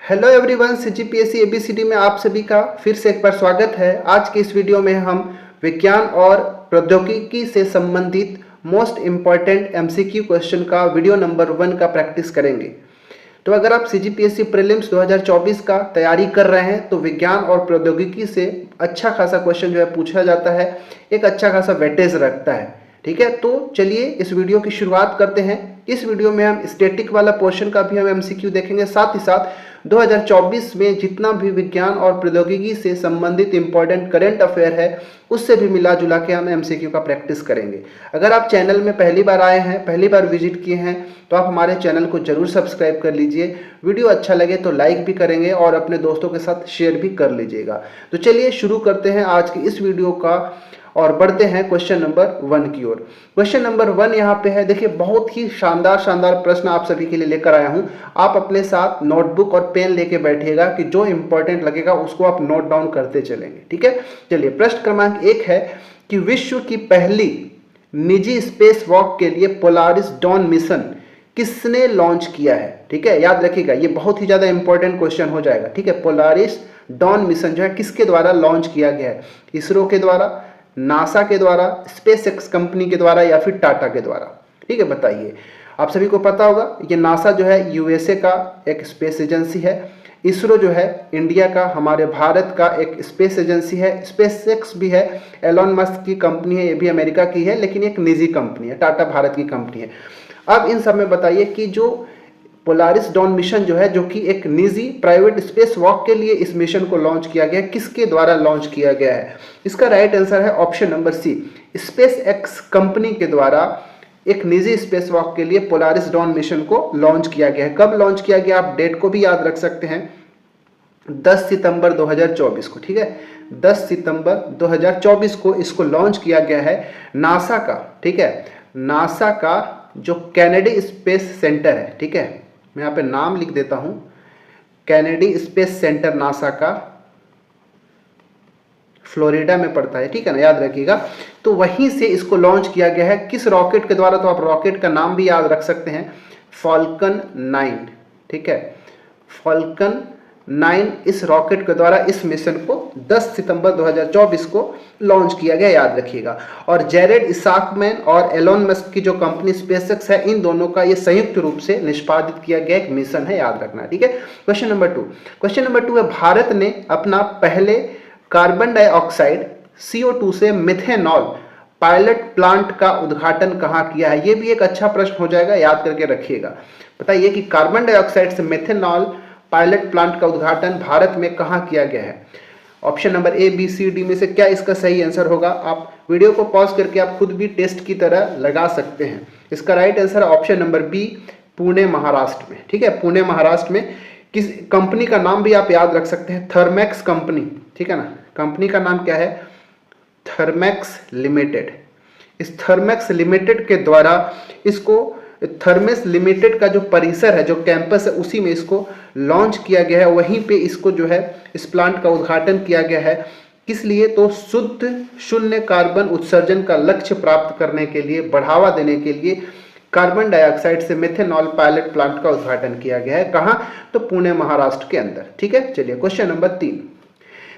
Hello everyone, CGPSC ABCD में आप सभी का फिर से एक बार स्वागत है। आज के इस वीडियो में हम विज्ञान और प्रौद्योगिकी से संबंधित मोस्ट इम्पॉर्टेंट एमसीक्यू क्वेश्चन का वीडियो नंबर 1 का प्रैक्टिस करेंगे। तो अगर आप सीजीपीएससी प्रीलिम्स 2024 का तैयारी कर रहे हैं तो विज्ञान और प्रौद्योगिकी से अच्छा खासा क्वेश्चन जो है पूछा जाता है, एक अच्छा खासा वेटेज रखता है। ठीक है, तो चलिए इस वीडियो की शुरुआत करते हैं। इस वीडियो में हम स्टैटिक वाला पोर्शन का भी हम एमसीक्यू देखेंगे, साथ ही साथ 2024 में जितना भी विज्ञान और प्रौद्योगिकी से संबंधित इंपॉर्टेंट करंट अफेयर है उससे भी मिला जुला के हम एमसीक्यू का प्रैक्टिस करेंगे। अगर आप चैनल में पहली बार आए हैं, पहली बार विजिट किए हैं, तो आप हमारे चैनल को जरूर सब्सक्राइब कर लीजिए। वीडियो अच्छा लगे तो लाइक भी करेंगे और अपने दोस्तों के साथ शेयर भी कर लीजिएगा। तो चलिए शुरू करते हैं आज की इस वीडियो का और बढ़ते हैं क्वेश्चन नंबर 1 की ओर। क्वेश्चन नंबर 1 यहाँ पे है, देखिए बहुत ही शानदार प्रश्न आप सभी के लिए लेकर आया हूँ। आप अपने साथ नोटबुक और पेन लेके बैठिएगा कि जो इंपॉर्टेंट लगेगा उसको आप नोट डाउन करते चलेंगे। ठीक है, चलिए प्रश्न क्रमांक 1 है कि विश्व की पहली निजी स्पेस वॉक के लिए पोलारिस डॉन मिशन किसने लॉन्च किया है। ठीक है, याद रखिएगा ये बहुत ही ज्यादा इंपॉर्टेंट क्वेश्चन हो जाएगा। ठीक है, पोलारिस डॉन मिशन जो है किसके द्वारा लॉन्च किया गया है? इसरो के द्वारा, नासा के द्वारा, स्पेस एक्स कंपनी के द्वारा या फिर टाटा के द्वारा? ठीक है, बताइए। आप सभी को पता होगा ये नासा जो है यूएसए का एक स्पेस एजेंसी है, इसरो जो है इंडिया का, हमारे भारत का एक स्पेस एजेंसी है, स्पेस एक्स भी है, एलोन मस्क की कंपनी है, ये भी अमेरिका की है लेकिन एक निजी कंपनी है, टाटा भारत की कंपनी है। अब इन सब में बताइए कि जो पोलारिस डॉन मिशन जो है, जो कि एक निजी प्राइवेट स्पेस वॉक के लिए इस मिशन को लॉन्च किया गया है, किसके द्वारा लॉन्च किया गया है? इसका राइट आंसर है option number C, SpaceX company के द्वारा एक निजी स्पेस वॉक के लिए पोलारिस डॉन मिशन को लॉन्च किया गया है। कब लॉन्च किया गया, आप डेट को भी याद रख सकते हैं, 10 सितंबर 2024 को। ठीक है, 10 सितंबर 2024 को इसको लॉन्च किया गया है नासा का। ठीक है, नासा का जो कैनेडी स्पेस सेंटर है, ठीक है, मैं यहाँ पे नाम लिख देता हूं, कैनेडी स्पेस सेंटर नासा का, फ्लोरिडा में पड़ता है। ठीक है ना, याद रखिएगा। तो वहीं से इसको लॉन्च किया गया है, किस रॉकेट के द्वारा? तो आप रॉकेट का नाम भी याद रख सकते हैं, फॉल्कन 9। ठीक है, फॉल्कन 9 इस रॉकेट के द्वारा इस मिशन को 10 सितंबर 2024 को लॉन्च किया गया, याद रखिएगा। और जेरेड इसाकमैन और एलोन मस्क की जो कंपनी स्पेसएक्स है, इन दोनों का ये संयुक्त रूप से निष्पादित किया गया एक मिशन है, याद रखना। ठीक है, क्वेश्चन नंबर 2। क्वेश्चन नंबर 2 है, भारत ने अपना पहले कार्बन डाइऑक्साइड CO2 से मिथेनॉल पायलट प्लांट का उद्घाटन कहाँ किया है? ये भी एक अच्छा प्रश्न हो जाएगा, याद करके रखिएगा। बताइए कि कार्बन डाइऑक्साइड से मिथेनॉल पायलट प्लांट का उद्घाटन भारत में कहाँ किया गया है? Option number A, B, C, D में से क्या इसका सही आंसर होगा? आप वीडियो को पॉज करके आप खुद भी टेस्ट की तरह लगा सकते हैं। इसका राइट आंसर है option number B, Pune Maharashtra में। ठीक है, पुणे महाराष्ट्र में। किस कंपनी का नाम भी आप याद रख सकते हैं, थर्मैक्स कंपनी। ठीक है ना, कंपनी का नाम क्या है? थर्मैक्स लिमिटेड। इस थर्मैक्स लिमिटेड के द्वारा इसको, थर्मेस लिमिटेड का जो परिसर है, जो कैंपस है, उसी में इसको लॉन्च किया गया है। वहीं पे इसको जो है इस प्लांट का उद्घाटन किया गया है। किस लिए? तो शुद्ध शून्य कार्बन उत्सर्जन का लक्ष्य प्राप्त करने के लिए, बढ़ावा देने के लिए कार्बन डाइऑक्साइड से मिथेनॉल पायलट प्लांट का उद्घाटन किया गया है। कहाँ? तो पुणे महाराष्ट्र के अंदर। ठीक है, चलिए क्वेश्चन नंबर 3।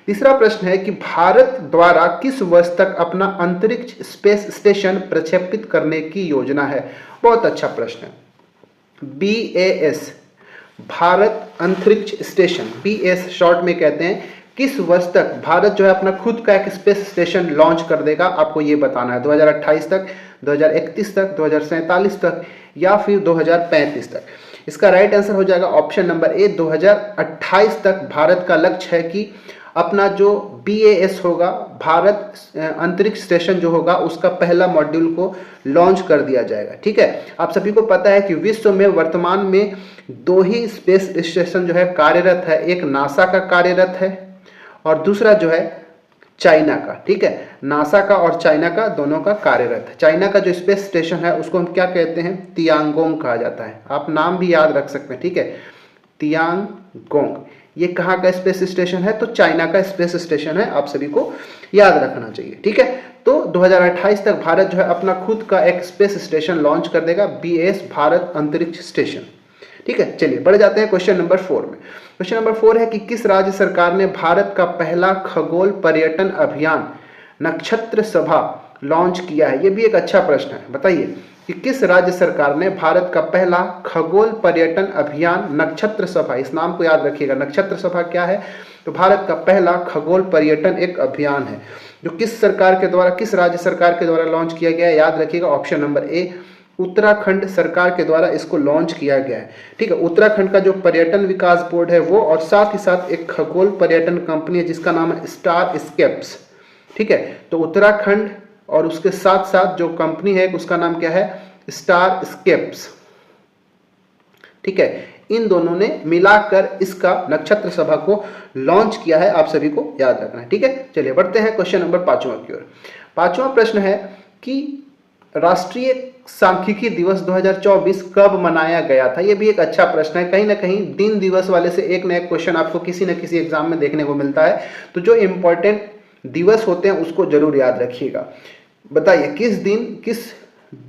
तीसरा प्रश्न है कि भारत द्वारा किस वर्ष तक अपना अंतरिक्ष स्पेस स्टेशन प्रक्षेपित करने की योजना है? बहुत अच्छा प्रश्न है। BAS, भारत अंतरिक्ष स्टेशन, BAS शॉर्ट में कहते हैं। किस वर्ष तक भारत जो है अपना खुद का एक स्पेस स्टेशन लॉन्च कर देगा, आपको ये बताना है। 2028 तक, 2031 तक, 2047 तक या फिर 2035 तक? इसका राइट आंसर हो जाएगा ऑप्शन नंबर ए, 2028 तक भारत का लक्ष्य है कि अपना जो BAS होगा, भारत अंतरिक्ष स्टेशन जो होगा, उसका पहला मॉड्यूल को लॉन्च कर दिया जाएगा। ठीक है, आप सभी को पता है कि विश्व में वर्तमान में 2 ही स्पेस स्टेशन जो है कार्यरत है, एक नासा का कार्यरत है और दूसरा जो है चाइना का। ठीक है, नासा का और चाइना का, दोनों का कार्यरत है। चाइना का जो स्पेस स्टेशन है उसको हम क्या कहते हैं? तियांगोंग कहा जाता है। आप नाम भी याद रख सकते हैं। ठीक है, तियांगोंग, ये कहाँ का स्पेस स्टेशन है? तो चाइना का स्पेस स्टेशन है, आप सभी को याद रखना चाहिए। ठीक है, तो 2028 तक भारत जो है अपना खुद का एक स्पेस स्टेशन लॉन्च कर देगा, BAS भारत अंतरिक्ष स्टेशन। ठीक है, चलिए बढ़ जाते हैं क्वेश्चन नंबर 4 में। क्वेश्चन नंबर 4 है कि किस राज्य सरकार ने भारत का पहला खगोल पर्यटन अभियान नक्षत्र सभा लॉन्च किया है? ये भी एक अच्छा प्रश्न है, बताइए कि किस राज्य सरकार ने भारत का पहला खगोल पर्यटन अभियान नक्षत्र सभा, इस नाम को याद रखिएगा, नक्षत्र सभा क्या है? तो भारत का पहला खगोल पर्यटन एक अभियान है जो किस सरकार के द्वारा, किस राज्य सरकार के द्वारा लॉन्च किया गया है? याद रखिएगा ऑप्शन नंबर ए, उत्तराखंड सरकार के द्वारा इसको लॉन्च किया गया है। ठीक है, उत्तराखंड का जो पर्यटन विकास बोर्ड है वो, और साथ ही साथ एक खगोल पर्यटन कंपनी है जिसका नाम है स्टार स्केप्स। ठीक है, तो उत्तराखंड और उसके साथ साथ जो कंपनी है उसका नाम क्या है? Star scapes. ठीक है, इन दोनों ने मिलाकर इसका नक्षत्र सभा को लॉन्च किया है, आप सभी को याद रखना है। ठीक है, चलिए बढ़ते हैं क्वेश्चन नंबर 5वां की ओर। 5वां प्रश्न है कि राष्ट्रीय सांख्यिकी दिवस 2024 कब मनाया गया था? यह भी एक अच्छा प्रश्न है, कहीं ना कहीं दिन दिवस वाले से एक न एक क्वेश्चन आपको किसी न किसी एग्जाम में देखने को मिलता है, तो जो इंपॉर्टेंट दिवस होते हैं उसको जरूर याद रखिएगा। बताइए किस दिन, किस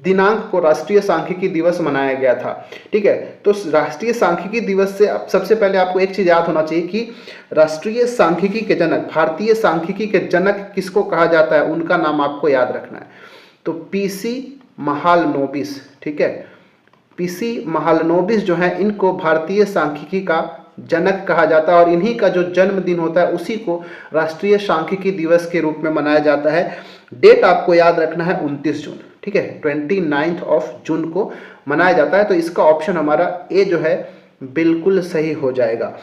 दिनांक को राष्ट्रीय सांख्यिकी दिवस मनाया गया था? ठीक है, तो राष्ट्रीय सांख्यिकी दिवस से सबसे पहले आपको एक चीज याद होना चाहिए कि राष्ट्रीय सांख्यिकी के जनक, भारतीय सांख्यिकी के जनक किसको कहा जाता है, उनका नाम आपको याद रखना है। तो पीसी महालनोबिस। ठीक है, पीसी महालनोबिस जो है इनको भारतीय सांख्यिकी का जनक कहा जाता है, और इन्हीं का जो जन्मदिन होता है उसी को राष्ट्रीय सांख्यिकी दिवस के रूप में मनाया जाता है। डेट आपको याद रखना है 29 जून। ठीक है, 29 जून को मनाया जाता है, तो इसका ऑप्शन हमारा ए जो है बिल्कुल सही हो जाएगा।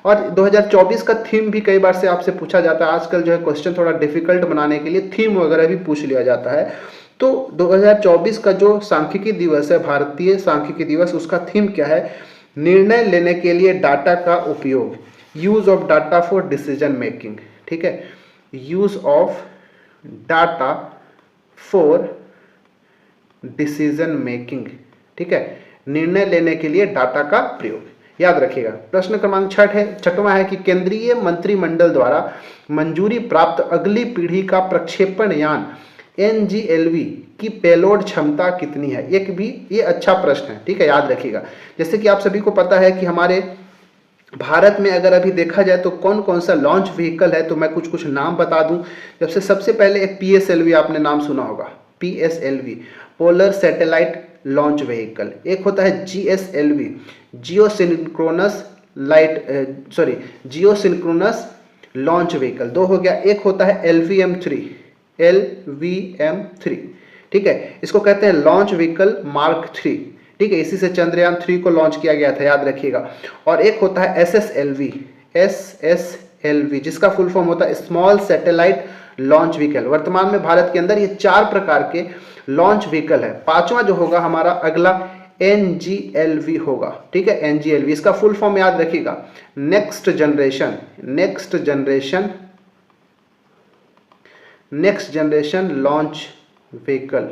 और 2024 का थीम भी कई बार से आपसे पूछा जाता है, आजकल जो है क्वेश्चन थोड़ा डिफिकल्ट बनाने के लिए थीम वगैरह भी पूछ लिया जाता है। तो 2024 का जो सांख्यिकी दिवस है, भारतीय सांख्यिकी दिवस, उसका थीम क्या है? निर्णय लेने के लिए डाटा का उपयोग, use of data for decision making. ठीक है, use of data for decision making. ठीक है, निर्णय लेने के लिए डाटा का प्रयोग, याद रखिएगा। प्रश्न क्रमांक 6वां है कि केंद्रीय मंत्रिमंडल द्वारा मंजूरी प्राप्त अगली पीढ़ी का प्रक्षेपण यान NGLV की पेलोड क्षमता कितनी है? एक भी ये अच्छा प्रश्न है। ठीक है, याद रखिएगा। जैसे कि आप सभी को पता है कि हमारे भारत में अगर अभी देखा जाए तो कौन कौन सा लॉन्च व्हीकल है, तो मैं कुछ कुछ नाम बता दूं। जब सबसे पहले एक PSLV आपने नाम सुना होगा, PSLV polar satellite launch vehicle. एक होता है GSLV geosynchronous geosynchronous launch vehicle, 2 हो गया। एक होता है LVM-3 ठीक है, इसको कहते हैं लॉन्च व्हीकल मार्क 3। ठीक है, इसी से चंद्रयान 3 को लॉन्च किया गया था, याद रखिएगा। और एक होता है SSLV जिसका फुल फॉर्म होता है स्मॉल सैटेलाइट लॉन्च व्हीकल। वर्तमान में भारत के अंदर ये 4 प्रकार के लॉन्च व्हीकल है। 5वां जो होगा हमारा अगला NGLV होगा। ठीक है, NGLV इसका फुल फॉर्म याद रखिएगा, नेक्स्ट जनरेशन लॉन्च व्हीकल।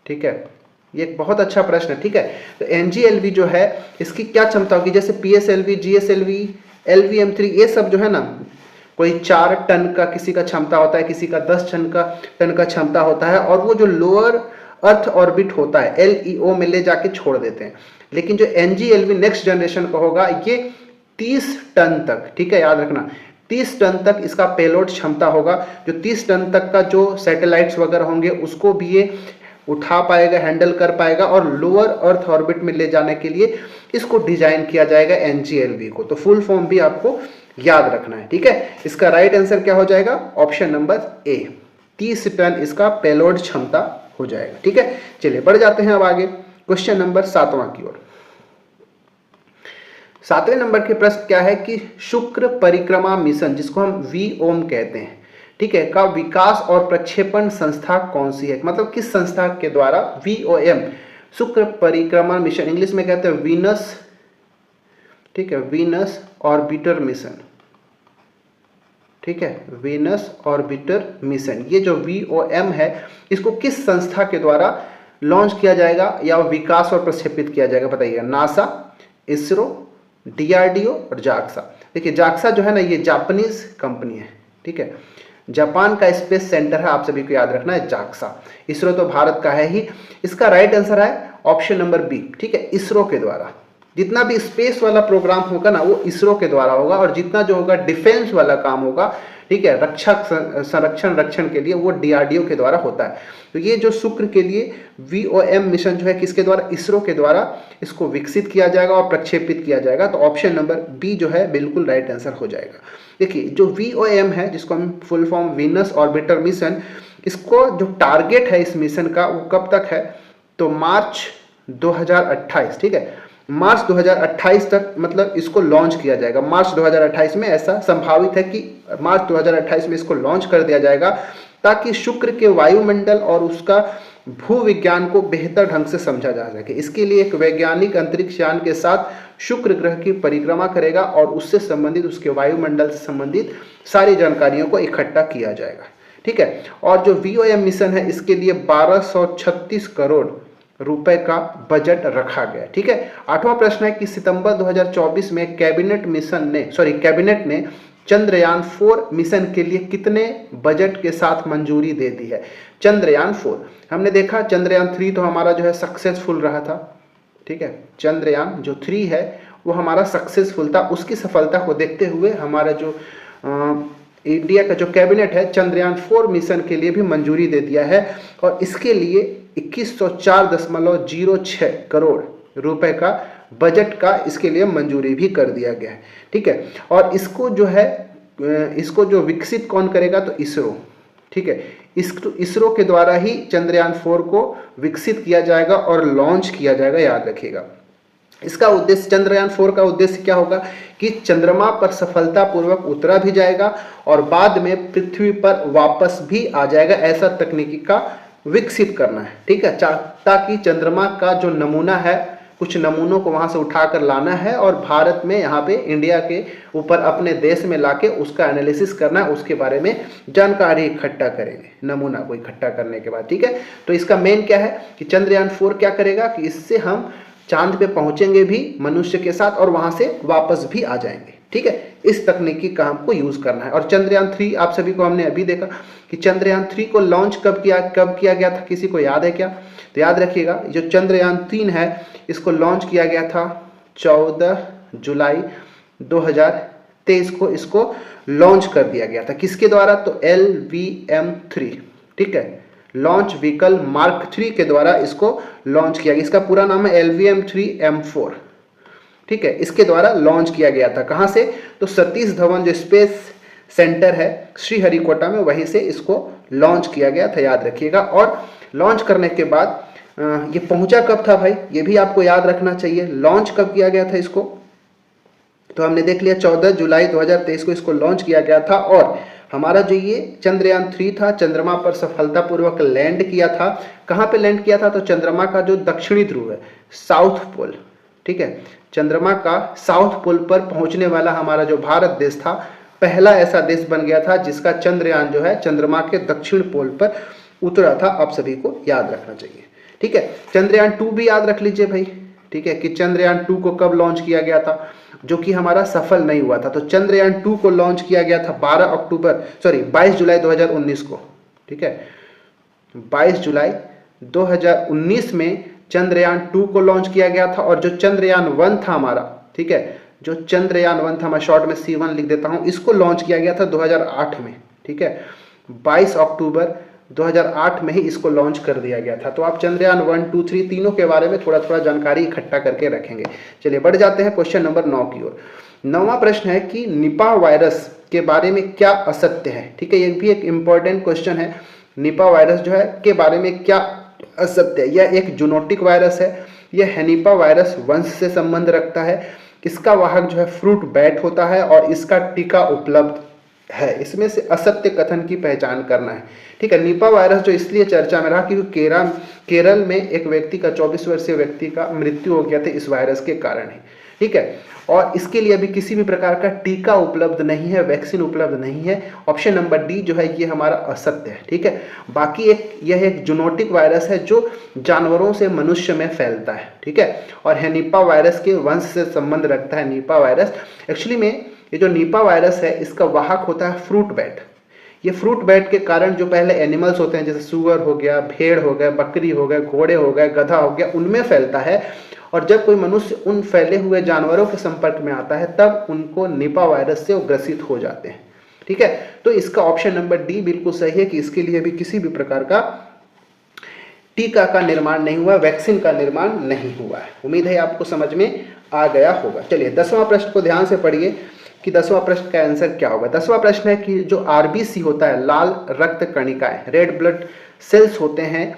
ठीक है, ये एक बहुत अच्छा प्रश्न है। ठीक है, तो NGLV जो है इसकी क्या क्षमता होगी? जैसे PSLV, GSLV, LVM-3 ये सब जो है ना, कोई 4 टन का किसी का क्षमता होता है, किसी का 10 टन का क्षमता होता है, और वो जो लोअर अर्थ ऑर्बिट होता है LEO में ले जाके छोड़ देते हैं। लेकिन जो NGLV नेक्स्ट जनरेशन का होगा ये 30 टन तक, ठीक है, याद रखना 30 टन तक इसका पेलोड क्षमता होगा। जो 30 टन तक का जो सैटेलाइट्स वगैरह होंगे उसको भी ये उठा पाएगा, हैंडल कर पाएगा, और लोअर अर्थ ऑर्बिट में ले जाने के लिए इसको डिजाइन किया जाएगा NGLV को। तो फुल फॉर्म भी आपको याद रखना है। ठीक है, इसका राइट आंसर क्या हो जाएगा? ऑप्शन नंबर ए, 30 टन इसका पेलोड क्षमता हो जाएगा। ठीक है, चलिए बढ़ जाते हैं अब आगे क्वेश्चन नंबर 7वां की ओर। 7वें नंबर के प्रश्न क्या है कि शुक्र परिक्रमा मिशन, जिसको हम VOM कहते हैं, ठीक है, का विकास और प्रक्षेपण संस्था कौन सी है? मतलब किस संस्था के द्वारा VOM शुक्र परिक्रमा मिशन, इंग्लिश में कहते हैं वीनस, ठीक है, वीनस ऑर्बिटर मिशन। ठीक है, वीनस ऑर्बिटर मिशन, ये जो VOM है इसको किस संस्था के द्वारा लॉन्च किया जाएगा या विकास और प्रक्षेपित किया जाएगा? बताइएगा। नासा, इसरो, DRDO और जाक्सा। देखिए जाक्सा जो है ना ये जापानीज कंपनी है। ठीक है, जापान का स्पेस सेंटर है, आप सभी को याद रखना है जाक्सा। इसरो तो भारत का है ही। इसका राइट आंसर है ऑप्शन नंबर बी, ठीक है, इसरो के द्वारा। जितना भी स्पेस वाला प्रोग्राम होगा ना वो इसरो के द्वारा होगा, और जितना जो होगा डिफेंस वाला काम होगा, ठीक है, रक्षा संरक्षण रक्षण के लिए, वो डीआरडीओ के द्वारा होता है। तो ये जो शुक्र के लिए VOM मिशन जो है किसके द्वारा, इसरो के द्वारा इसको विकसित किया जाएगा और प्रक्षेपित किया जाएगा। तो ऑप्शन नंबर बी जो है बिल्कुल राइट आंसर हो जाएगा। देखिए जो VOM है, जिसको हम full form Venus orbiter mission, इसको जो टारगेट है इस मिशन का वो कब तक है, तो मार्च 2028, ठीक है, मार्च 2028 तक मतलब इसको लॉन्च किया जाएगा। मार्च 2028 में ऐसा संभावित है कि मार्च 2028 में इसको लॉन्च कर दिया जाएगा, ताकि शुक्र के वायुमंडल और उसका भूविज्ञान को बेहतर ढंग से समझा जा सके। इसके लिए एक वैज्ञानिक अंतरिक्ष यान के साथ शुक्र ग्रह की परिक्रमा करेगा और उससे संबंधित, उसके वायुमंडल से संबंधित सारी जानकारियों को इकट्ठा किया जाएगा, ठीक है। और जो VOM मिशन है इसके लिए 1236 करोड़ रुपए का बजट रखा गया, ठीक है। 8वां प्रश्न है कि सितंबर 2024 में कैबिनेट ने चंद्रयान 4 मिशन के लिए कितने बजट के साथ मंजूरी दे दी है। चंद्रयान 4 हमने देखा, चंद्रयान 3 तो हमारा जो है सक्सेसफुल रहा था, ठीक है। चंद्रयान जो 3 है वो हमारा सक्सेसफुल था। उसकी सफलता को देखते हुए हमारा जो इंडिया का जो कैबिनेट है चंद्रयान 4 मिशन के लिए भी मंजूरी दे दिया है, और इसके लिए 2104.06 करोड़ रुपए का बजट का इसके लिए मंजूरी भी कर दिया गया है, ठीक है। और इसको जो है, इसको जो विकसित कौन करेगा, तो इसरो, ठीक है। इसरो के द्वारा ही चंद्रयान 4 को विकसित किया जाएगा और लॉन्च किया जाएगा, याद रखिएगा। इसका उद्देश्य, चंद्रयान 4 का उद्देश्य क्या होगा कि चंद्रमा पर सफलतापूर्वक उतरा भी जाएगा और बाद में पृथ्वी पर वापस भी आ जाएगा, ऐसा तकनीकी का विकसित करना है, ठीक है। ताकि चंद्रमा का जो नमूना है, कुछ नमूनों को वहां से उठाकर लाना है और भारत में, यहाँ पे इंडिया के ऊपर अपने देश में लाके उसका एनालिसिस करना है, उसके बारे में जानकारी इकट्ठा करेंगे, नमूना को इकट्ठा करने के बाद, ठीक है। तो इसका मेन क्या है कि चंद्रयान 4 क्या करेगा कि इससे हम चांद पे पहुंचेंगे भी मनुष्य के साथ और वहां से वापस भी आ जाएंगे, ठीक है। इस तकनीकी का हमको यूज करना है। और चंद्रयान 3 आप सभी को हमने अभी देखा कि चंद्रयान 3 को लॉन्च कब किया गया था, किसी को याद है क्या? तो याद रखिएगा, जो चंद्रयान 3 है इसको लॉन्च किया गया था 14 जुलाई 2023 को, इसको लॉन्च कर दिया गया था। किसके द्वारा? तो LVM-3, ठीक है, लॉन्च व्हीकल मार्क 3 के द्वारा इसको लॉन्च किया गया। इसका पूरा नाम है LVM-3M4, ठीक है। इसके द्वारा लॉन्च किया गया था। कहां से? तो सतीश धवन जो स्पेस सेंटर है श्रीहरिकोटा में, वहीं से इसको लॉन्च किया गया था, याद रखिएगा। और लॉन्च करने के बाद ये पहुंचा कब था भाई, ये भी आपको याद रखना चाहिए। लॉन्च कब किया गया था इसको? तो हमने देख लिया 14 जुलाई 2023 को इसको लॉन्च किया गया था। और हमारा जो ये चंद्रयान 3 था, चंद्रमा पर सफलतापूर्वक लैंड किया था। कहाँ पे लैंड किया था? तो चंद्रमा का जो दक्षिणी ध्रुव है, साउथ पोल, ठीक है, चंद्रमा का साउथ पोल पर पहुंचने वाला हमारा जो भारत देश था, पहला ऐसा देश बन गया था जिसका चंद्रयान जो है चंद्रमा के दक्षिण पोल पर उतरा था। आप सभी को याद रखना चाहिए, ठीक है। चंद्रयान 2 भी याद रख लीजिए भाई, ठीक है, कि चंद्रयान 2 को कब लॉन्च किया गया था, जो कि हमारा सफल नहीं हुआ था। तो चंद्रयान 2 को लॉन्च किया गया था 22 जुलाई 2019 को, ठीक है, 22 जुलाई 2019 में चंद्रयान 2 को लॉन्च किया गया था। और जो चंद्रयान 1 था हमारा, ठीक है, जो चंद्रयान 1 था, मैं शॉर्ट में C1 लिख देता हूं, इसको लॉन्च किया गया था 2008 में, ठीक है, 22 अक्टूबर 2008 में ही इसको लॉन्च कर दिया गया था। तो आप चंद्रयान 1, 2, 3 तीनों के बारे में थोड़ा थोड़ा जानकारी इकट्ठा करके रखेंगे। चलिए बढ़ जाते हैं क्वेश्चन नंबर 9 की ओर। 9वां प्रश्न है कि निपा वायरस के बारे में क्या असत्य है, ठीक है, ये भी एक इंपॉर्टेंट क्वेश्चन है। निपा वायरस जो है के बारे में क्या असत्य है? यह एक जूनोटिक वायरस है, यह हेनिपा वायरस वंश से संबंध रखता है, इसका वाहक जो है फ्रूट बैट होता है और इसका टीका उपलब्ध है। इसमें से असत्य कथन की पहचान करना है, ठीक है। निपा वायरस जो इसलिए चर्चा में रहा क्योंकि केरल में एक व्यक्ति का 24 वर्षीय व्यक्ति का मृत्यु हो गया था इस वायरस के कारण ही, ठीक है। और इसके लिए अभी किसी भी प्रकार का टीका उपलब्ध नहीं है, वैक्सीन उपलब्ध नहीं है। ऑप्शन नंबर डी जो है ये हमारा असत्य है, ठीक है। बाकी यह एक जूनोटिक वायरस है जो जानवरों से मनुष्य में फैलता है, ठीक है। और हेनिपा वायरस के वंश से संबंध रखता है निपा वायरस। एक्चुअली में ये जो निपा वायरस है इसका वाहक होता है फ्रूट बैट। ये फ्रूट बैट के कारण जो पहले एनिमल्स होते हैं, जैसे सुअर हो गया, भेड़ हो गया, बकरी हो गया, घोड़े हो गए, गधा हो गया, उनमें फैलता है। और जब कोई मनुष्य उन फैले हुए जानवरों के संपर्क में आता है तब उनको निपा वायरस से वो ग्रसित हो जाते हैं। ठीक है, तो इसका ऑप्शन नंबर डी बिल्कुल सही है कि इसके लिए भी किसी भी प्रकार का टीका का निर्माण नहीं हुआ, वैक्सीन का निर्माण नहीं हुआ है। उम्मीद है आपको समझ में आ गया होगा। चलिए 10वां प्रश्न को ध्यान से पढ़िए कि 10वां प्रश्न का आंसर क्या होगा। 10वां प्रश्न है कि जो आरबीसी होता है, लाल रक्त कणिकाएं, रेड ब्लड सेल्स होते हैं,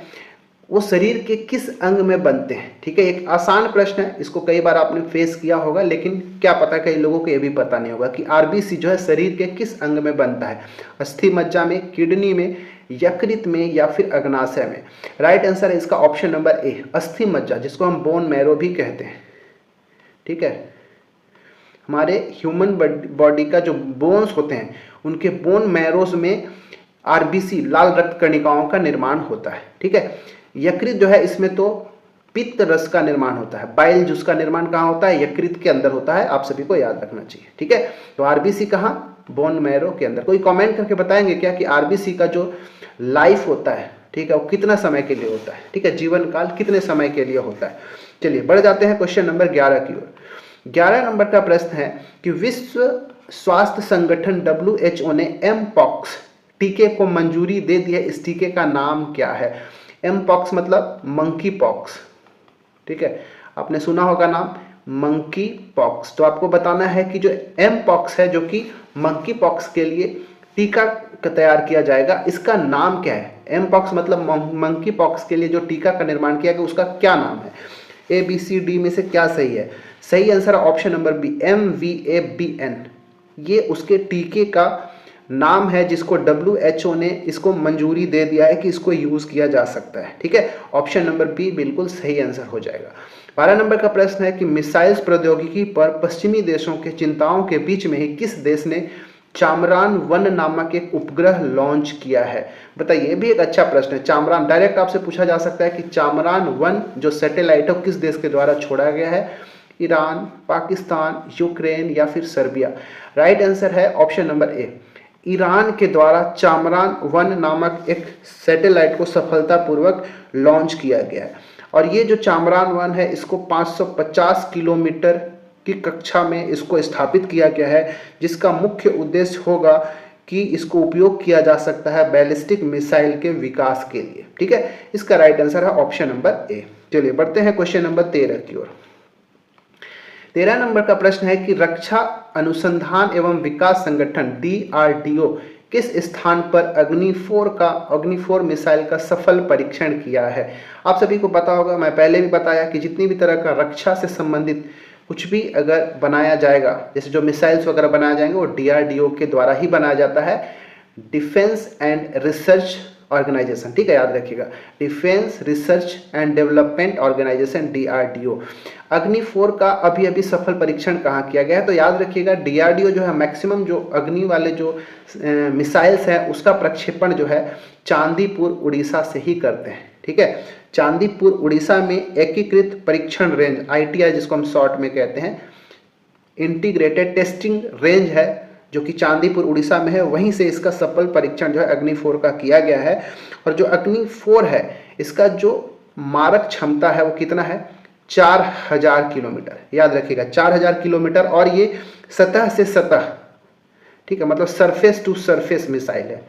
वो शरीर के किस अंग में बनते हैं। ठीक है, एक आसान प्रश्न है, इसको कई बार आपने फेस किया होगा, लेकिन क्या पता कई लोगों को ये भी पता नहीं होगा कि आरबीसी जो है शरीर के किस अंग में बनता है, अस्थि मज्जा में, किडनी में, यकृत में या फिर अग्नाशय में। राइट आंसर है इसका ऑप्शन नंबर ए, अस्थि मज्जा, जिसको हम बोन मैरो भी कहते हैं। ठीक है, हमारे ह्यूमन बॉडी का जो बोन्स होते हैं उनके बोन मैरोज में आरबीसी, लाल रक्त कणिकाओं का निर्माण होता है। ठीक है, यकृत जो है इसमें तो पित्त रस का निर्माण होता है, बाइल जूस का निर्माण कहाँ होता है, यकृत के अंदर होता है, आप सभी को याद रखना चाहिए। ठीक है, तो आरबीसी कहाँ, बोन मैरो के अंदर। कोई कमेंट करके बताएंगे क्या कि आरबीसी का जो लाइफ होता है, ठीक है, वो कितना समय के लिए होता है। ठीक है, जीवन काल कितने समय के लिए होता है। चलिए बढ़ जाते हैं क्वेश्चन नंबर 11 की ओर। 11 नंबर का प्रश्न है कि विश्व स्वास्थ्य संगठन WHO ने एमपॉक्स टीके को मंजूरी दे दी है, इस टीके का नाम क्या है। एमपॉक्स मतलब मंकी पॉक्स। ठीक है, आपने सुना होगा नाम मंकी पॉक्स। तो आपको बताना है कि जो एमपॉक्स है, जो कि मंकी पॉक्स के लिए टीका तैयार किया जाएगा, इसका नाम क्या है। एमपॉक्स मतलब मंकी पॉक्स के लिए जो टीका का निर्माण किया गया उसका क्या नाम है। ABCD में से क्या सही है। सही answer option number B, MVABN। ये उसके टीके का नाम है जिसको WHO ने इसको मंजूरी दे दिया है कि इसको यूज किया जा सकता है। ठीक है, ऑप्शन नंबर बी बिल्कुल सही आंसर हो जाएगा। 12 नंबर का प्रश्न है कि मिसाइल्स प्रौद्योगिकी पर पश्चिमी देशों के चिंताओं के बीच में ही किस देश ने चामरान 1 नामक एक उपग्रह लॉन्च किया है। बताइए, ये भी एक अच्छा प्रश्न है। चामरान डायरेक्ट आपसे पूछा जा सकता है कि चामरान 1 जो सैटेलाइट है किस देश के द्वारा छोड़ा गया है। ईरान, पाकिस्तान, यूक्रेन या फिर सर्बिया। राइट आंसर है ऑप्शन नंबर ए, ईरान के द्वारा चामरान 1 नामक एक सैटेलाइट को सफलतापूर्वक लॉन्च किया गया है। और ये जो चामरान 1 है इसको 550 किलोमीटर की कक्षा में इसको स्थापित किया गया है, जिसका मुख्य उद्देश्य होगा कि इसको उपयोग किया जा सकता है बैलिस्टिक मिसाइल के विकास के लिए। ठीक है, इसका राइट आंसर है ऑप्शन नंबर ए। चलिए बढ़ते हैं क्वेश्चन नंबर 13 की ओर। 13 नंबर का प्रश्न है कि रक्षा अनुसंधान एवं विकास संगठन DRDO किस स्थान पर अग्नि 4 मिसाइल का सफल परीक्षण किया है। आप सभी को पता होगा, मैं पहले भी बताया कि जितनी भी तरह का रक्षा से संबंधित कुछ भी अगर बनाया जाएगा, जैसे जो मिसाइल्स वगैरह बनाए जाएंगे वो DRDO के द्वारा ही बनाया जाता है, डिफेंस एंड रिसर्च ऑर्गेनाइजेशन। ठीक है, याद रखिएगा, defence research and development organisation DRDO। Agni 4 का अभी अभी सफल परीक्षण कहाँ किया गया है, तो याद रखिएगा DRDO जो है मैक्सिमम जो अग्नि वाले जो मिसाइल्स हैं उसका प्रक्षेपण जो है चांदीपुर उड़ीसा से ही करते हैं। ठीक है, चांदीपुर उड़ीसा में एकीकृत परीक्षण रेंज ITR जिसको हम शॉर्ट में कहते हैं, इंटीग्रेटेड टेस्टिंग रेंज है जो कि चांदीपुर उड़ीसा में है, वहीं से इसका सफल परीक्षण जो है अग्नि 4 का किया गया है। और जो अग्नि 4 है इसका जो मारक क्षमता है वो कितना है, 4000 किलोमीटर। याद रखिएगा 4000 किलोमीटर, और ये सतह से सतह, ठीक है, मतलब सरफेस टू सरफेस मिसाइल है,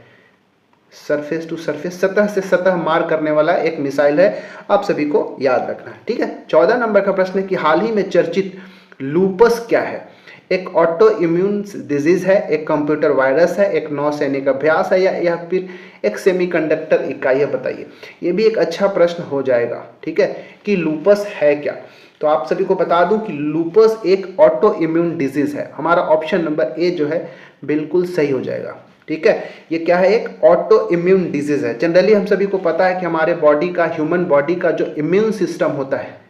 सरफेस टू सरफेस, सतह से सतह मार करने वाला एक मिसाइल है, आप सभी को याद रखना है। ठीक है, 14 नंबर का प्रश्न है कि हाल ही में चर्चित लूपस क्या है। एक ऑटो इम्यून डिजीज है, एक कंप्यूटर वायरस है, एक नौसैनिक अभ्यास है या फिर एक सेमीकंडक्टर इकाई है। बताइए, ये भी एक अच्छा प्रश्न हो जाएगा। ठीक है, कि लूपस है क्या। तो आप सभी को बता दूं कि लूपस एक ऑटो इम्यून डिजीज है। हमारा ऑप्शन नंबर ए जो है बिल्कुल सही हो जाएगा। ठीक है, ये क्या है, एक ऑटो इम्यून डिजीज है। जनरली हम सभी को पता है कि हमारे बॉडी का, ह्यूमन बॉडी का जो इम्यून सिस्टम होता है,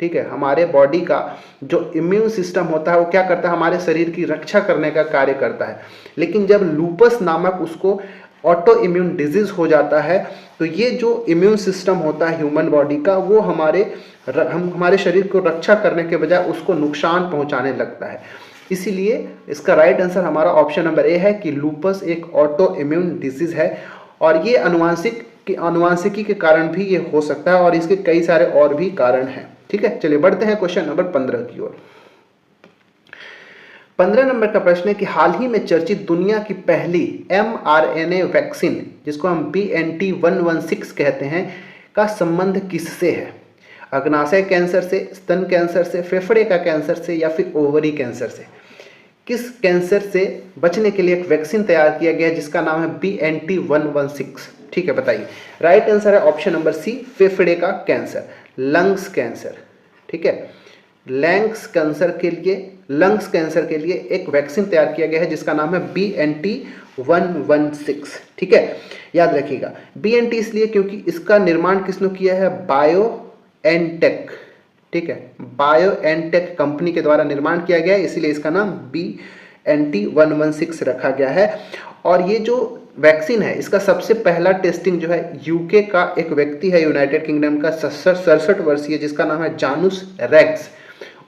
ठीक है, हमारे बॉडी का जो इम्यून सिस्टम होता है वो क्या करता है, हमारे शरीर की रक्षा करने का कार्य करता है। लेकिन जब लूपस नामक उसको ऑटो इम्यून डिजीज हो जाता है तो ये जो इम्यून सिस्टम होता है ह्यूमन बॉडी का, वो हमारे शरीर को रक्षा करने के बजाय उसको नुकसान पहुंचाने लगता है। इसीलिए इसका राइट आंसर हमारा ऑप्शन नंबर ए है कि लूपस एक ऑटो इम्यून डिजीज है और ये अनुवांशिकी के कारण भी ये हो सकता है और इसके कई सारे और भी कारण हैं। ठीक है, चलिए बढ़ते हैं क्वेश्चन नंबर 15 की ओर। 15 नंबर का प्रश्न है कि हाल ही में चर्चित दुनिया की पहली mRNA वैक्सीन जिसको हम BNT116 कहते हैं का संबंध किससे है? अग्नाशय कैंसर से, स्तन कैंसर से, फेफड़े का कैंसर से या फिर ओवरी कैंसर से? किस कैंसर से बचने के लिए एक वैक्सीन तैयार किया गया है जिसका नाम है BNT116? ठीक है, बताइए। राइट आंसर है ऑप्शन नंबर सी, फेफड़े का कैंसर, लंग्स कैंसर। ठीक है, लंग्स कैंसर के लिए एक वैक्सीन तैयार किया गया है जिसका नाम है BNT116। ठीक है, याद रखिएगा BNT इसलिए क्योंकि इसका निर्माण किसने किया है? बायोएनटेक। ठीक है, बायोएनटेक कंपनी के द्वारा निर्माण किया गया है, इसीलिए इसका नाम BNT116 रखा गया है। और ये जो वैक्सीन है इसका सबसे पहला टेस्टिंग जो है यूके का एक व्यक्ति है, यूनाइटेड किंगडम का 67 वर्षीय जिसका नाम है जानुस रेग्स,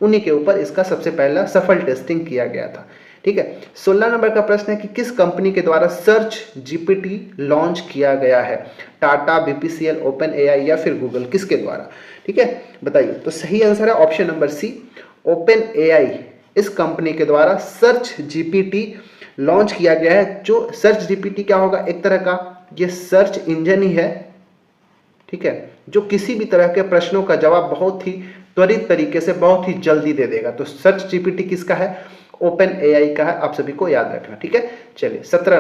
उन्हीं के ऊपर इसका सबसे पहला सफल टेस्टिंग किया गया था। ठीक है, 16 नंबर का प्रश्न है कि किस कंपनी के द्वारा सर्च जीपीटी लॉन्च किया गया है? टाटा, बीपीसीएल, ओपन एआई या फिर गूगल, किसके द्वारा? ठीक है, बताइए। तो सही आंसर है option number C, open AI. इस कंपनी के द्वारा सर्च जीपीटी लॉन्च किया गया है। जो सर्च जीपीटी क्या होगा? एक तरह का ये सर्च इंजन ही है। ठीक है, जो किसी भी तरह के प्रश्नों का जवाब बहुत ही त्वरित तरीके से बहुत ही जल्दी दे देगा। तो सर्च जीपीटी किसका है? ओपन एआई का है, आप सभी को याद रखना। ठीक है, चलिए 17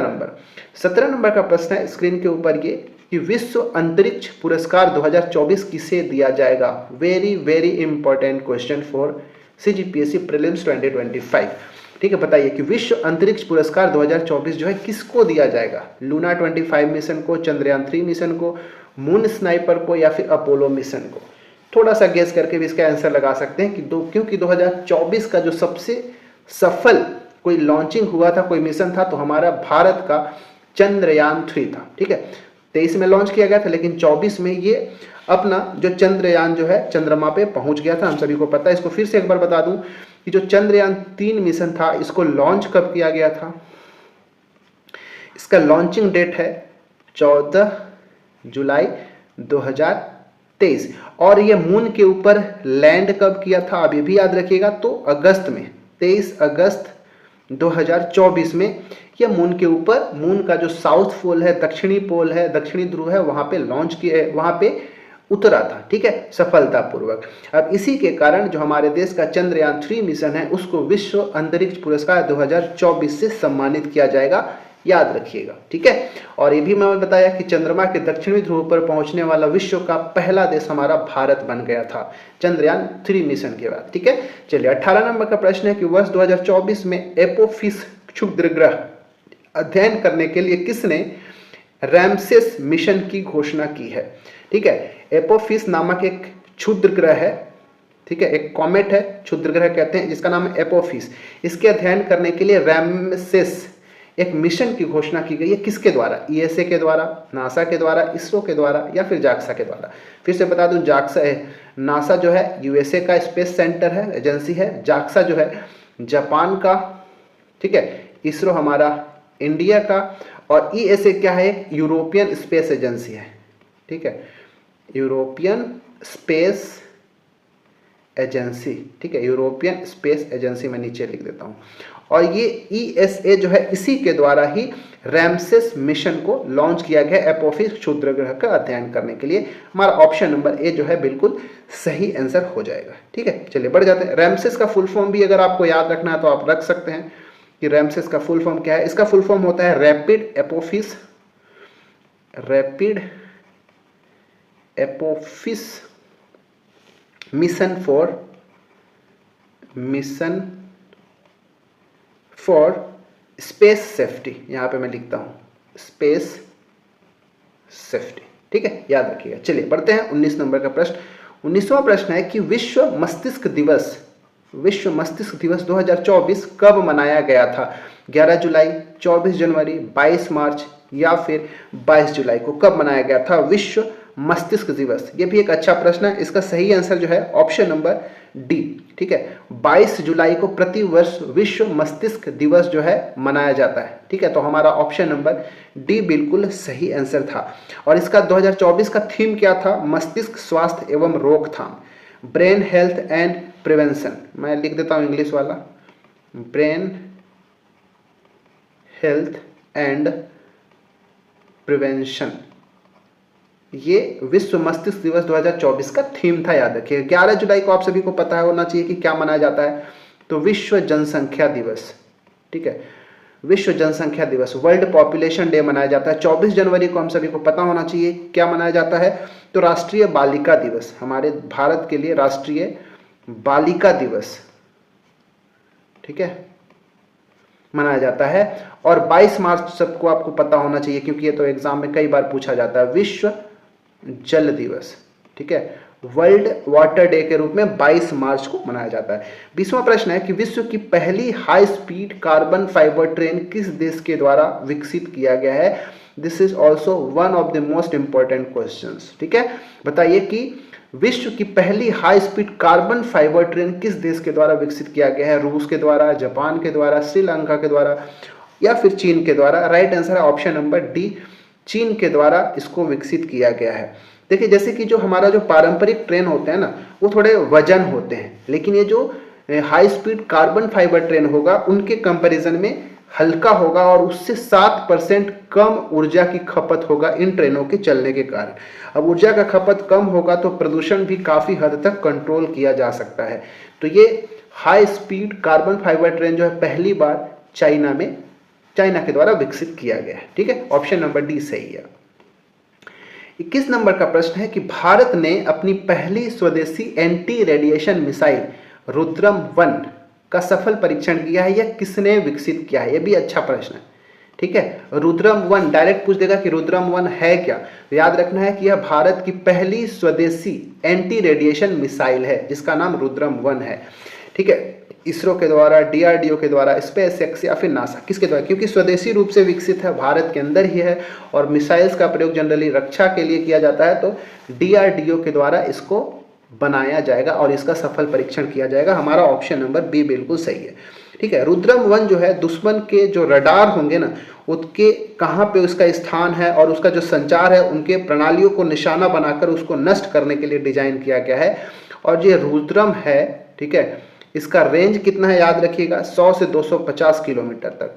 नंबर का प्रश्न है स्क्रीन के ऊपर ये कि विश्व अंतरिक्ष पुरस्कार 2024 किसे दिया जाएगा? Very very important question for CGPSC prelims 2025। ठीक है, बताइए कि विश्व अंतरिक्ष पुरस्कार 2024 जो है किसको दिया जाएगा? लूना 25 मिशन को, चंद्रयान 3 मिशन को, मून स्नाइपर को या फिर अपोलो मिशन को? थोड़ा सा गेस करके भी इसका आंसर लगा सकते हैं कि क्योंकि 2024 का जो सबसे सफल कोई लॉन्चिंग हुआ था, कोई मिशन था, तो हमारा भारत का चंद्रयान 3 था। ठीक है, 23 में लॉन्च किया गया था लेकिन 24 में ये अपना जो चंद्रयान जो है चंद्रमा पे पहुंच गया था, हम सभी को पता है। इसको फिर से एक बार बता दूं कि जो चंद्रयान 3 मिशन था इसको लॉन्च कब किया गया था? इसका लॉन्चिंग डेट है 14 जुलाई 2023 और ये मून के ऊपर लैंड कब किया था? अभी भी याद रखिएगा, तो अगस्त में, 23 अगस्त 2024 में यह मून के ऊपर, मून का जो साउथ पोल है, दक्षिणी पोल है, दक्षिणी ध्रुव है, वहां पे लॉन्च किए, वहां पे उतरा था। ठीक है, सफलतापूर्वक। अब इसी के कारण जो हमारे देश का चंद्रयान 3 मिशन है उसको विश्व अंतरिक्ष पुरस्कार 2024 से सम्मानित किया जाएगा, याद रखिएगा। ठीक है, और ये भी मैंने बताया कि चंद्रमा के दक्षिणी ध्रुव पर पहुंचने वाला विश्व का पहला देश हमारा भारत बन गया था चंद्रयान 3 मिशन के बाद। ठीक है, चलिए 18 नंबर का प्रश्न है कि वर्ष 2024 में एपोफिस क्षुद्रग्रह अध्ययन करने के लिए किसने रैमसेस मिशन की घोषणा की है? ठीक है, एपोफिस नामक एक क्षुद्र ग्रह है। ठीक है, एक कॉमेट है, क्षुद्र ग्रह कहते हैं, जिसका नाम है एपोफिस। इसके अध्ययन करने के लिए रैमसेस एक मिशन की घोषणा की गई है। किसके द्वारा? ईएसए के द्वारा, नासा के द्वारा, इसरो के द्वारा या फिर जाक्सा के द्वारा? फिर से बता दूं, जाक्सा है, नासा जो है यूएसए का स्पेस सेंटर है, एजेंसी है। जाक्सा जो है जापान का। ठीक है, इसरो हमारा इंडिया का और ईएसए क्या है? एक यूरोपियन स्पेस एजेंसी है। ठीक है, यूरोपियन स्पेस एजेंसी। ठीक है, यूरोपियन स्पेस एजेंसी मैं नीचे लिख देता हूं। और ये ईएसए जो है इसी के द्वारा ही रैमसेस मिशन को लॉन्च किया गया एपोफिस क्षुद्र ग्रह का अध्ययन करने के लिए। हमारा ऑप्शन नंबर ए जो है बिल्कुल सही आंसर हो जाएगा। ठीक है, चलिए बढ़ जाते हैं। रैमसेस का फुल फॉर्म भी अगर आपको याद रखना है तो आप रख सकते हैं कि रैमसेस का फुल फॉर्म क्या है। इसका फुल फॉर्म होता है rapid Apophis mission for space safety. यहां पे मैं लिखता हूं स्पेस सेफ्टी। ठीक है, याद रखिएगा। चलिए बढ़ते हैं 19 नंबर का प्रश्न। 19वां प्रश्न है कि विश्व मस्तिष्क दिवस 2024 कब मनाया गया था? 11 जुलाई, 24 जनवरी, 22 मार्च या फिर 22 जुलाई को कब मनाया गया था विश्व मस्तिष्क दिवस, ये भी एक अच्छा प्रश्न है। इसका सही आंसर जो है ऑप्शन नंबर डी, ठीक है। 22 जुलाई को प्रतिवर्ष विश्व मस्तिष्क दिवस जो है मनाया जाता है, ठीक है। तो हमारा ऑप्शन नंबर डी बिल्कुल सही आंसर था। और इसका 2024 का थीम क्या था? मस्तिष्क स्वास्थ्य एवं रोकथाम, ब्रेन हेल्थ एंड प्रिवेंशन। मैं लिख देता हूं इंग्लिश वाला, ब्रेन हेल्थ एंड प्रिवेंशन। ये विश्व मस्तिष्क दिवस 2024 का थीम था, याद रखिए। 11 जुलाई को आप सभी को पता है होना चाहिए कि क्या मनाया जाता है, तो विश्व जनसंख्या दिवस, ठीक है। विश्व जनसंख्या दिवस, वर्ल्ड पॉपुलेशन डे मनाया जाता है। 24 जनवरी को हम सभी को पता होना चाहिए क्या मनाया जाता है, तो राष्ट्रीय बालिका दिवस, हमारे भारत के लिए राष्ट्रीय बालिका दिवस, ठीक है, मनाया जाता है। और 22 मार्च सबको आपको पता होना चाहिए, क्योंकि ये तो एग्जाम में कई बार पूछा जाता है, विश्व जल दिवस, ठीक है, वर्ल्ड वाटर डे के रूप में 22 मार्च को मनाया जाता है। 20वां प्रश्न है कि विश्व की पहली high speed carbon fibre train किस देश के द्वारा विकसित किया गया है? This is also one of the most important questions, ठीक है। बताइए कि विश्व की पहली high speed carbon fibre train किस देश के द्वारा विकसित किया गया है? रूस के द्वारा, जापान के द्वारा, श्रीलंका के द्वारा या फिर चीन के द्वारा? राइट आंसर है ऑप्शन नंबर डी, चीन के द्वारा इसको विकसित किया गया है। देखिए, जैसे कि जो हमारा जो पारंपरिक ट्रेन होते हैं ना, वो थोड़े वजन होते हैं, लेकिन ये जो high speed carbon fibre train होगा उनके कंपैरिजन में हल्का होगा और उससे 7% कम ऊर्जा की खपत होगा इन ट्रेनों के चलने के कारण। अब ऊर्जा का खपत कम होगा तो प्रदूषण भी काफ़ी हद तक कंट्रोल किया जा सकता है। तो ये high speed carbon fibre train जो है पहली बार चाइना के द्वारा विकसित किया गया है, ठीक है। ऑप्शन नंबर डी सही है। 21 नंबर का प्रश्न है कि भारत ने अपनी पहली स्वदेशी एंटी रेडिएशन मिसाइल रुद्रम 1 का सफल परीक्षण किया है, यह किसने विकसित किया है? यह भी अच्छा प्रश्न है, ठीक है। रुद्रम 1 डायरेक्ट पूछ देगा कि रुद्रम 1 है क्या, तो याद रखना है कि यह भारत की पहली स्वदेशी एंटी रेडिएशन मिसाइल है जिसका नाम रुद्रम 1 है, ठीक है। इसरो के द्वारा, डीआरडीओ के द्वारा, स्पेस एक्स या फिर नासा, किसके द्वारा? क्योंकि स्वदेशी रूप से विकसित है, भारत के अंदर ही है और मिसाइल्स का प्रयोग जनरली रक्षा के लिए किया जाता है, तो डीआरडीओ के द्वारा इसको बनाया जाएगा और इसका सफल परीक्षण किया जाएगा। हमारा ऑप्शन नंबर बी बिल्कुल सही है, ठीक है। रुद्रम 1 जो है दुश्मन के जो रडार होंगे ना, उसके कहाँ पे उसका स्थान है और उसका जो संचार है उनके प्रणालियों को निशाना बनाकर उसको नष्ट करने के लिए डिजाइन किया गया है। और ये रुद्रम है, ठीक है, इसका रेंज कितना है याद रखिएगा, 100 से 250 किलोमीटर तक,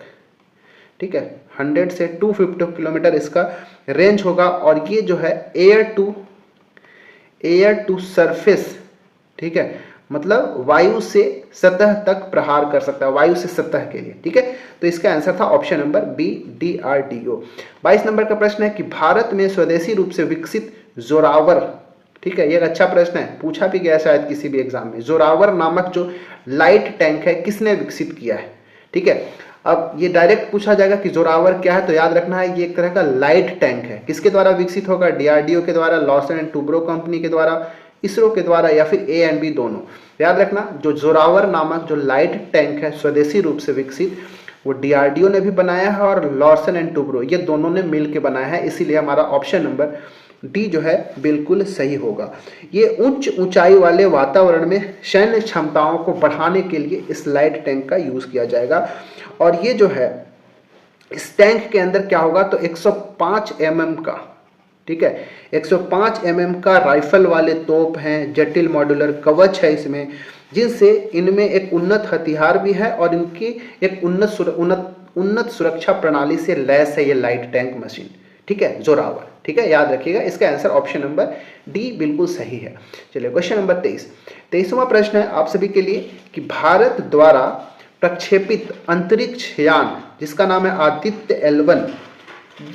ठीक है। 100 से 250 किलोमीटर इसका रेंज होगा। और ये जो है एयर टू सरफेस, ठीक है, मतलब वायु से सतह तक प्रहार कर सकता है, वायु से सतह के लिए, ठीक है। तो इसका आंसर था ऑप्शन नंबर बी, डीआरडीओ। 22 नंबर का प्रश्न है कि भारत में स्वदेशी रूप से विकसित जोरावर, ठीक है, ये एक अच्छा प्रश्न है, पूछा भी गया शायद किसी भी एग्जाम में। जोरावर नामक जो लाइट टैंक है किसने विकसित किया है, ठीक है। अब ये डायरेक्ट पूछा जाएगा कि जोरावर क्या है, तो याद रखना है ये एक तरह का लाइट टैंक है। किसके द्वारा विकसित होगा? डीआरडीओ के द्वारा, लॉसन एंड टुब्रो कंपनी के द्वारा, इसरो के द्वारा या फिर ए एंड बी दोनों। याद रखना, जो जोरावर नामक जो लाइट टैंक है स्वदेशी रूप से विकसित, वो डीआरडीओ ने भी बनाया है और लॉसन एंड टुब्रो ये दोनों ने मिलकर बनाया है, इसीलिए हमारा ऑप्शन नंबर डी जो है बिल्कुल सही होगा। ये उच्च ऊंचाई वाले वातावरण में सैन्य क्षमताओं को बढ़ाने के लिए इस लाइट टैंक का यूज किया जाएगा। और ये जो है इस टैंक के अंदर क्या होगा, तो 105 mm का, ठीक है, 105 mm का राइफल वाले तोप हैं, जटिल मॉड्यूलर कवच है इसमें, जिनसे इनमें एक उन्नत हथियार भी है और इनकी एक उन्नत सुरक्षा प्रणाली से लैस है ये लाइट टैंक मशीन, ठीक है, जोरावर, ठीक है, याद रखिएगा। इसका आंसर ऑप्शन नंबर डी बिल्कुल सही है। चलिए क्वेश्चन नंबर 23वां प्रश्न है आप सभी के लिए कि भारत द्वारा प्रक्षेपित अंतरिक्ष यान जिसका नाम है आदित्य L1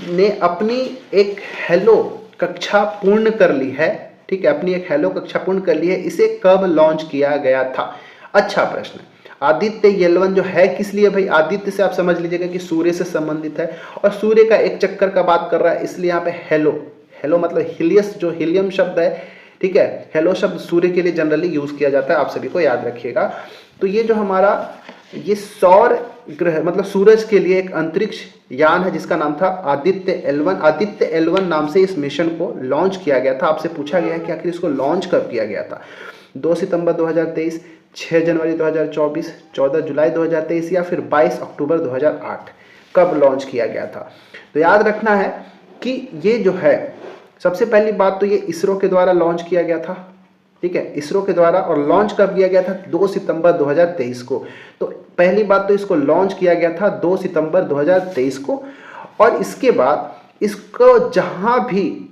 ने अपनी एक हेलो कक्षा पूर्ण कर ली है, ठीक है, अपनी एक हेलो कक्षा पूर्ण कर ली है। इसे कब लॉन्च किया गया था? अच्छा प्रश्न। आदित्य L1 जो है किस लिए भाई? आदित्य से आप समझ लीजिएगा कि सूर्य से संबंधित है और सूर्य का एक चक्कर का बात कर रहा है, इसलिए यहाँ पे हेलो मतलब हीलियस जो हीलियम शब्द है, ठीक है, हेलो शब्द सूर्य के लिए जनरली यूज किया जाता है, आप सभी को याद रखिएगा। तो ये जो हमारा ये सौर ग्रह मतलब सूरज के लिए एक अंतरिक्ष यान है जिसका नाम था आदित्य L1। आदित्य L1 नाम से इस मिशन को लॉन्च किया गया था। आपसे पूछा गया है कि आखिर इसको लॉन्च कब किया गया था। 2 सितंबर 2023, 6 जनवरी 2024, 14 जुलाई 2023 या फिर 22 अक्टूबर 2008, कब लॉन्च किया गया था। तो याद रखना है कि ये जो है, सबसे पहली बात तो ये इसरो के द्वारा लॉन्च किया गया था, ठीक है, इसरो के द्वारा। और लॉन्च कब किया गया था? 2 सितंबर 2023 को। तो पहली बात तो इसको लॉन्च किया गया था 2 सितंबर 2023 को। और इसके बाद इसको जहां भी,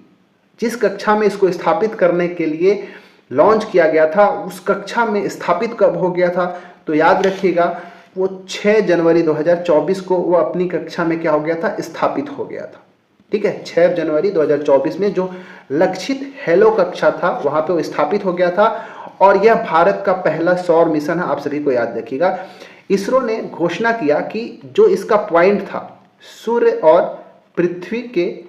जिस कक्षा में इसको स्थापित करने के लिए लॉन्च किया गया था, उस कक्षा में स्थापित कब हो गया था? तो याद रखिएगा, वो 6 जनवरी 2024 को वो अपनी कक्षा में क्या हो गया था? स्थापित हो गया था, ठीक है। 6 जनवरी 2024 में जो लक्षित हेलो कक्षा था वहां पे वो स्थापित हो गया था। और यह भारत का पहला सौर मिशन है, आप सभी को याद रखिएगा। इसरो ने घोषणा किया कि जो इसका पॉइंट था, सूर्य और पृथ्वी के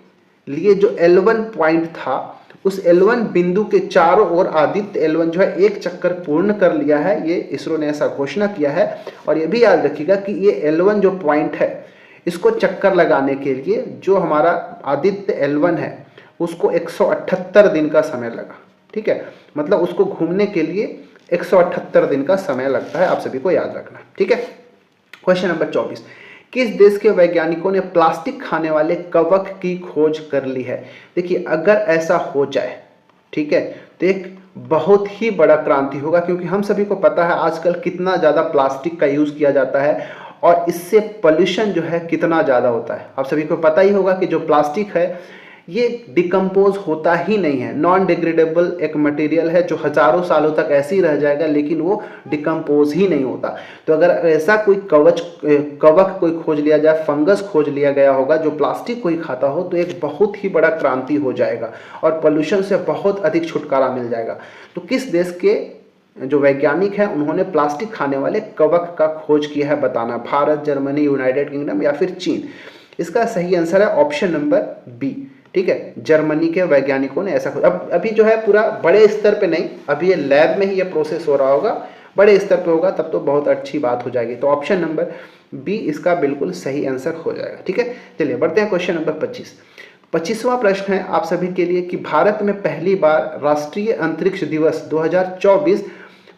लिए जो L1 पॉइंट था, उस L1 बिंदु के चारों ओर आदित्य L1 जो है एक चक्कर पूर्ण कर लिया है। ये इसरो ने ऐसा घोषणा किया है। और ये भी याद रखिएगा कि ये L1 जो पॉइंट है, इसको चक्कर लगाने के लिए जो हमारा आदित्य L1 है उसको 178 दिन का समय लगा, ठीक है। मतलब उसको घूमने के लिए 178 दिन का समय लगता है, आप सभी को याद रखना, ठीक है। क्वेश्चन नंबर 24, किस देश के वैज्ञानिकों ने प्लास्टिक खाने वाले कवक की खोज कर ली है? देखिए, अगर ऐसा हो जाए, ठीक है, तो एक बहुत ही बड़ा क्रांति होगा, क्योंकि हम सभी को पता है आजकल कितना ज़्यादा प्लास्टिक का यूज़ किया जाता है और इससे पोल्यूशन जो है कितना ज़्यादा होता है। आप सभी को पता ही होगा कि जो प्लास्टिक है ये डिकम्पोज होता ही नहीं है, नॉन डिग्रेडेबल एक मटेरियल है जो हजारों सालों तक ऐसे ही रह जाएगा, लेकिन वो डिकम्पोज ही नहीं होता। तो अगर ऐसा कोई कवक कोई खोज लिया जाए, फंगस खोज लिया गया होगा जो प्लास्टिक कोई खाता हो, तो एक बहुत ही बड़ा क्रांति हो जाएगा और पोल्यूशन से बहुत अधिक छुटकारा मिल जाएगा। तो किस देश के जो वैज्ञानिक हैं उन्होंने प्लास्टिक खाने वाले कवक का खोज किया है, बताना। भारत, जर्मनी, यूनाइटेड किंगडम या फिर चीन? इसका सही आंसर है ऑप्शन नंबर बी, ठीक है। जर्मनी के वैज्ञानिकों ने ऐसा अब अभी जो है पूरा बड़े स्तर पे नहीं, अभी ये लैब में ही ये प्रोसेस हो रहा होगा, बड़े स्तर पे होगा तब तो बहुत अच्छी बात हो जाएगी। तो ऑप्शन नंबर बी इसका बिल्कुल सही आंसर हो जाएगा, ठीक है। चलिए बढ़ते हैं क्वेश्चन नंबर 25। 25वां प्रश्न है आप सभी के लिए कि भारत में पहली बार राष्ट्रीय अंतरिक्ष दिवस 2024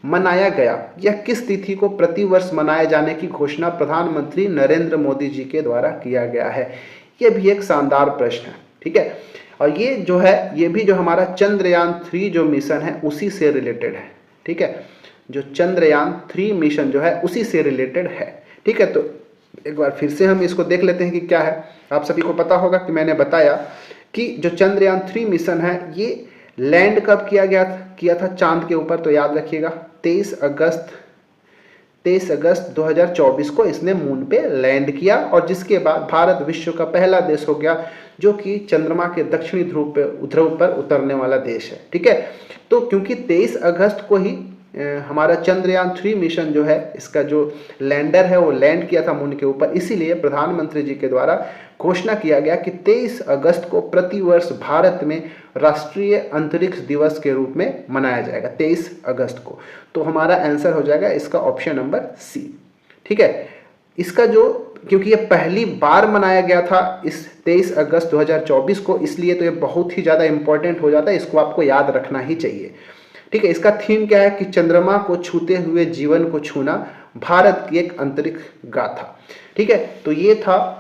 मनाया गया, यह किस तिथि को प्रतिवर्ष मनाए जाने की घोषणा प्रधानमंत्री नरेंद्र मोदी जी के द्वारा किया गया है? यह भी एक शानदार प्रश्न है, ठीक है। और ये जो है, ये भी जो हमारा चंद्रयान 3 जो मिशन है उसी से रिलेटेड है, ठीक है। जो चंद्रयान 3 मिशन जो है उसी से रिलेटेड है, ठीक है। तो एक बार फिर से हम इसको देख लेते हैं कि क्या है। आप सभी को पता होगा कि मैंने बताया कि जो चंद्रयान 3 मिशन है ये लैंड कब किया था चांद के ऊपर? तो याद रखिएगा 23 अगस्त 2024 को इसने मून पे लैंड किया। और जिसके बाद भारत विश्व का पहला देश हो गया जो कि चंद्रमा के दक्षिणी ध्रुव पर उतरने वाला देश है, ठीक है। तो क्योंकि 23 अगस्त को ही हमारा चंद्रयान 3 मिशन जो है, इसका जो लैंडर है वो लैंड किया था मून के ऊपर, इसीलिए प्रधानमंत्री जी के द्वारा घोषणा किया गया कि 23 अगस्त को प्रतिवर्ष भारत में राष्ट्रीय अंतरिक्ष दिवस के रूप में मनाया जाएगा, 23 अगस्त को। तो हमारा आंसर हो जाएगा इसका ऑप्शन नंबर सी, ठीक है। इसका जो, क्योंकि ये पहली बार मनाया गया था इस 23 अगस्त 2024 को, इसलिए तो ये बहुत ही ज़्यादा इंपॉर्टेंट हो जाता है, इसको आपको याद रखना ही चाहिए, ठीक है। इसका थीम क्या है कि चंद्रमा को छूते हुए जीवन को छूना, भारत की एक अंतरिक्ष गाथा, ठीक है। तो ये था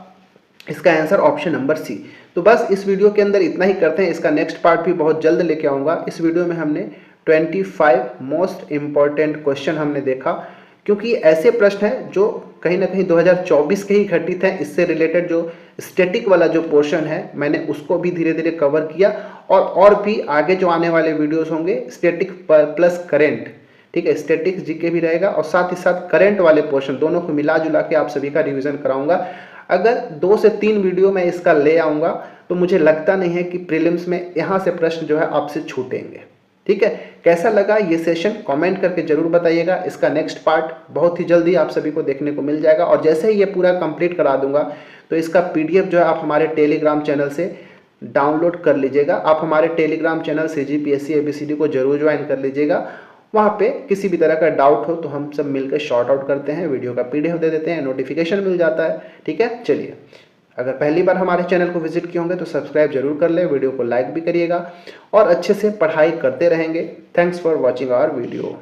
इसका आंसर ऑप्शन नंबर सी। तो बस इस वीडियो के अंदर इतना ही करते हैं, इसका नेक्स्ट पार्ट भी बहुत जल्द लेके आऊँगा। इस वीडियो में हमने 25 मोस्ट इम्पॉर्टेंट क्वेश्चन हमने देखा, क्योंकि ऐसे प्रश्न हैं जो कहीं ना कहीं 2024 के ही घटित हैं। इससे रिलेटेड जो स्टैटिक वाला जो पोर्शन है मैंने उसको भी धीरे धीरे कवर किया, और भी आगे जो आने वाले वीडियोस होंगे स्टैटिक प्लस करेंट, ठीक है, स्टैटिक्स जीके भी रहेगा और साथ ही साथ करंट वाले पोर्शन, दोनों को मिला जुला के आप सभी का रिवीजन कराऊंगा। अगर 2 से 3 वीडियो मैं इसका ले आऊँगा तो मुझे लगता नहीं है कि प्रीलिम्स में यहाँ से प्रश्न जो है आपसे छूटेंगे, ठीक है। कैसा लगा ये सेशन कमेंट करके जरूर बताइएगा। इसका नेक्स्ट पार्ट बहुत ही जल्दी आप सभी को देखने को मिल जाएगा, और जैसे ही ये पूरा कंप्लीट करा दूंगा तो इसका पीडीएफ जो है आप हमारे टेलीग्राम चैनल से डाउनलोड कर लीजिएगा। आप हमारे टेलीग्राम चैनल CGPSC ABCD को जरूर ज्वाइन कर लीजिएगा, वहाँ पे किसी भी तरह का डाउट हो तो हम सब मिलकर शॉर्ट आउट करते हैं, वीडियो का PDF दे देते हैं, नोटिफिकेशन मिल जाता है। ठीक है, चलिए, अगर पहली बार हमारे चैनल को विजिट किए होंगे तो सब्सक्राइब जरूर कर लें, वीडियो को लाइक भी करिएगा और अच्छे से पढ़ाई करते रहेंगे। Thanks for watching our video.